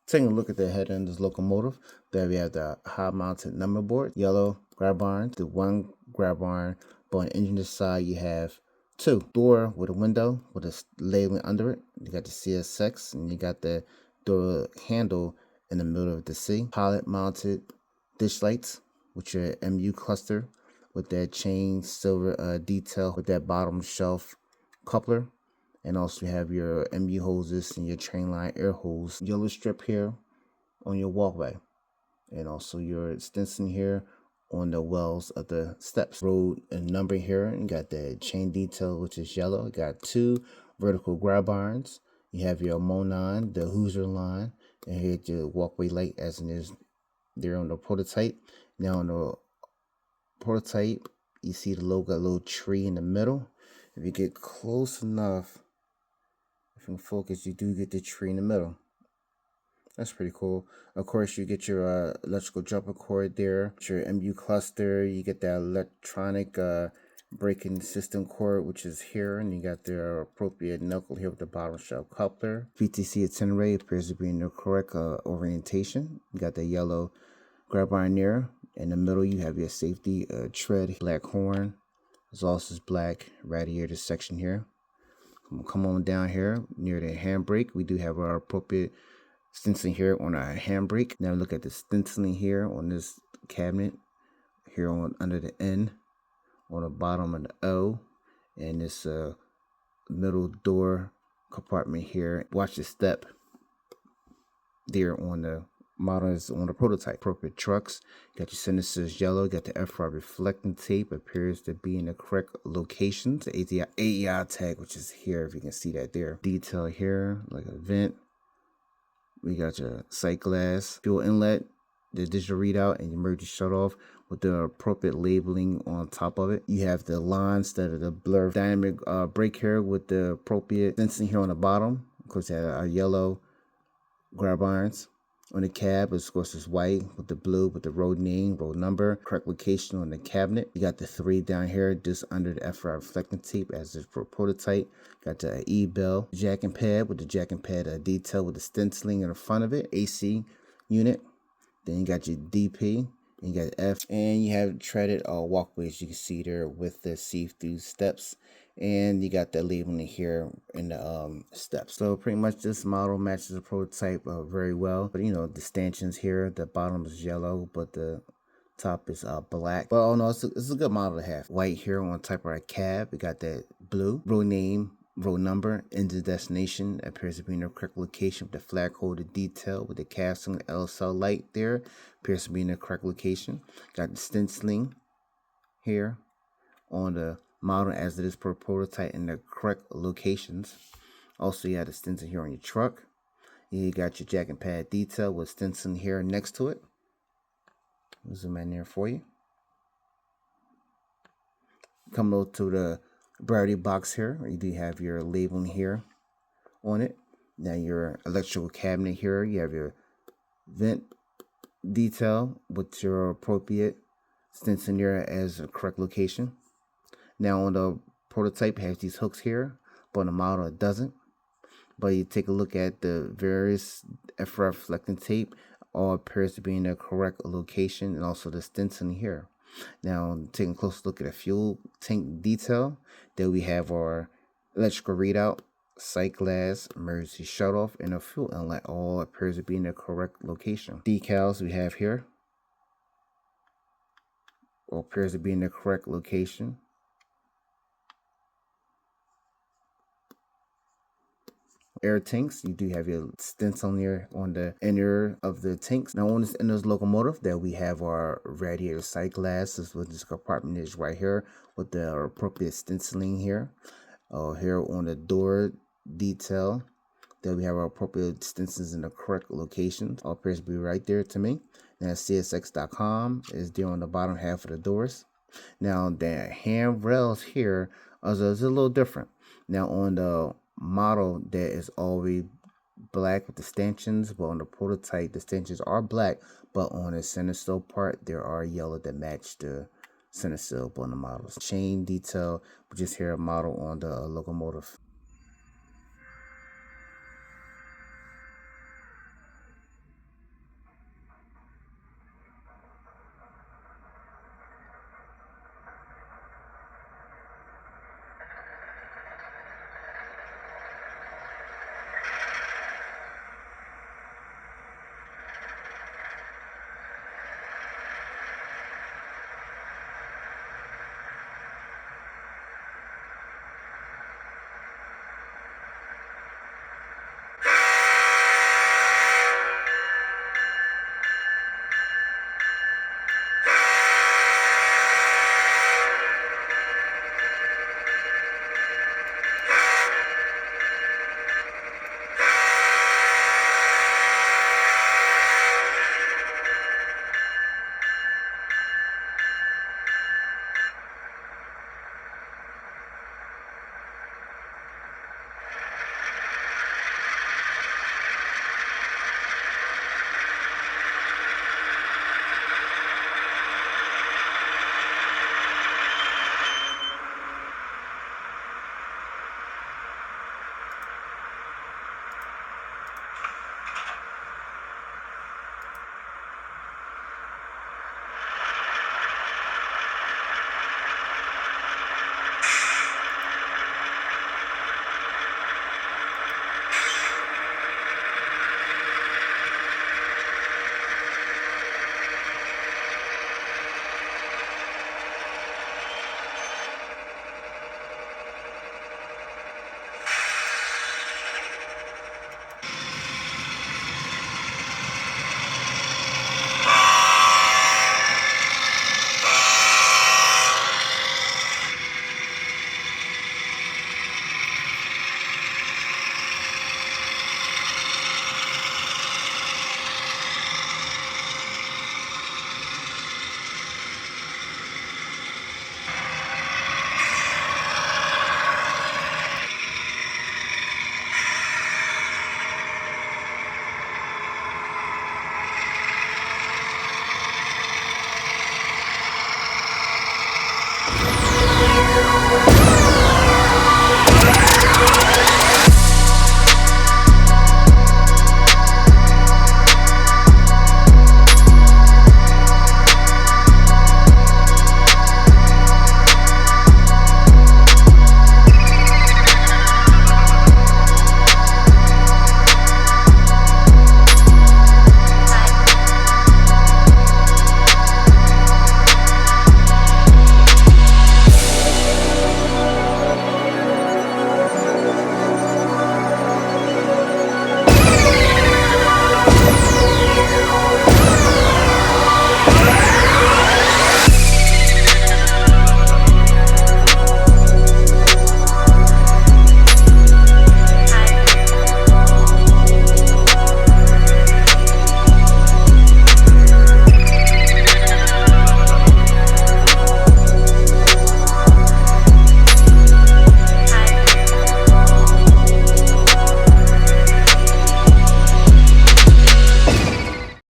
Taking a look at the head end of this locomotive, there we have the high mounted number board, yellow grab iron, the one grab iron, but on the engine side you have two. Door with a window with a labeling under it. You got the CSX and you got the door handle in the middle of the C. Pilot mounted dish lights with your MU cluster with that chain silver detail with that bottom shelf coupler. And also you have your MU hoses and your train line air hose. Yellow strip here on your walkway. And also your stencil here on the wells of the steps. Road and number here. And you got the chain detail, which is yellow. You got two vertical grab irons. You have your Monon, the Hoosier line. And here's your walkway light as it is there on the prototype. Now on the prototype, you see the logo, a little tree in the middle. If you get close enough, if you can focus, you do get the tree in the middle. That's pretty cool. Of course, you get your electrical jumper cord there, your MU cluster. You get that electronic braking system cord, which is here, and you got the appropriate knuckle here with the bottom shelf coupler. VTC itinerary appears to be in the correct orientation. You got the yellow grab iron there. In the middle, you have your safety tread, black horn. There's also this black radiator section here. Come on down here near the handbrake. We do have our appropriate stenciling here on our handbrake. Now look at the stenciling here on this cabinet. Here on under the N, on the bottom of the O, and this middle door compartment here. Watch the step there on the model is on the prototype. Appropriate trucks. Got your sentences yellow. Got the FR reflecting tape. Appears to be in the correct locations. The AEI tag, which is here, if you can see that there. Detail here, like a vent. We got your sight glass, fuel inlet, the digital readout, and your emergency shut off with the appropriate labeling on top of it. You have the lines that are the blur dynamic brake here with the appropriate stencil here on the bottom. Of course, our yellow grab irons. On the cab, of course, it's white with the blue with the road name, road number, correct location on the cabinet. You got the 3 down here just under the FR reflecting tape as the prototype. Got the E-bell jack and pad with the jack and pad detail with the stenciling in the front of it, AC unit. Then you got your DP, and you got F, and you have treaded walkways you can see there with the see-through steps. And you got that labeling here in the steps. So pretty much this model matches the prototype very well. But you know, the stanchions here, the bottom is yellow, but the top is black. But oh no, it's a good model to have. White here on top of our cab. We got that blue. Road name, road number, engine destination. Appears to be in the correct location with the flag holder detail with the casting LSL light there. Appears to be in the correct location. Got the stenciling here on the model as it is per prototype in the correct locations. Also, you have the stencil here on your truck. You got your jack and pad detail with stencil here next to it. I'll zoom in there for you. Come over to the priority box here. You do have your labeling here on it. Now your electrical cabinet here. You have your vent detail with your appropriate stencil here as a correct location. Now on the prototype, it has these hooks here, but on the model it doesn't. But you take a look at the various FR reflecting tape, all appears to be in the correct location, and also the stenciling here. Now taking a close look at the fuel tank detail, there we have our electrical readout, sight glass, emergency shut off, and a fuel inlet, all appears to be in the correct location. Decals we have here, all appears to be in the correct location. Air tanks, you do have your stencil here on the inner of the tanks. Now on this inner locomotive, that we have our radiator sight glasses with this compartment is right here with the appropriate stenciling here. Here on the door detail, that we have our appropriate stencils in the correct locations. All appears to be right there to me. Now CSX.com is there on the bottom half of the doors. Now the handrails here is a little different. Now on the model that is always black with the stanchions, but on the prototype the stanchions are black, but on the center sill part there are yellow that match the center sill on the models. Chain detail, which is here a model on the locomotive.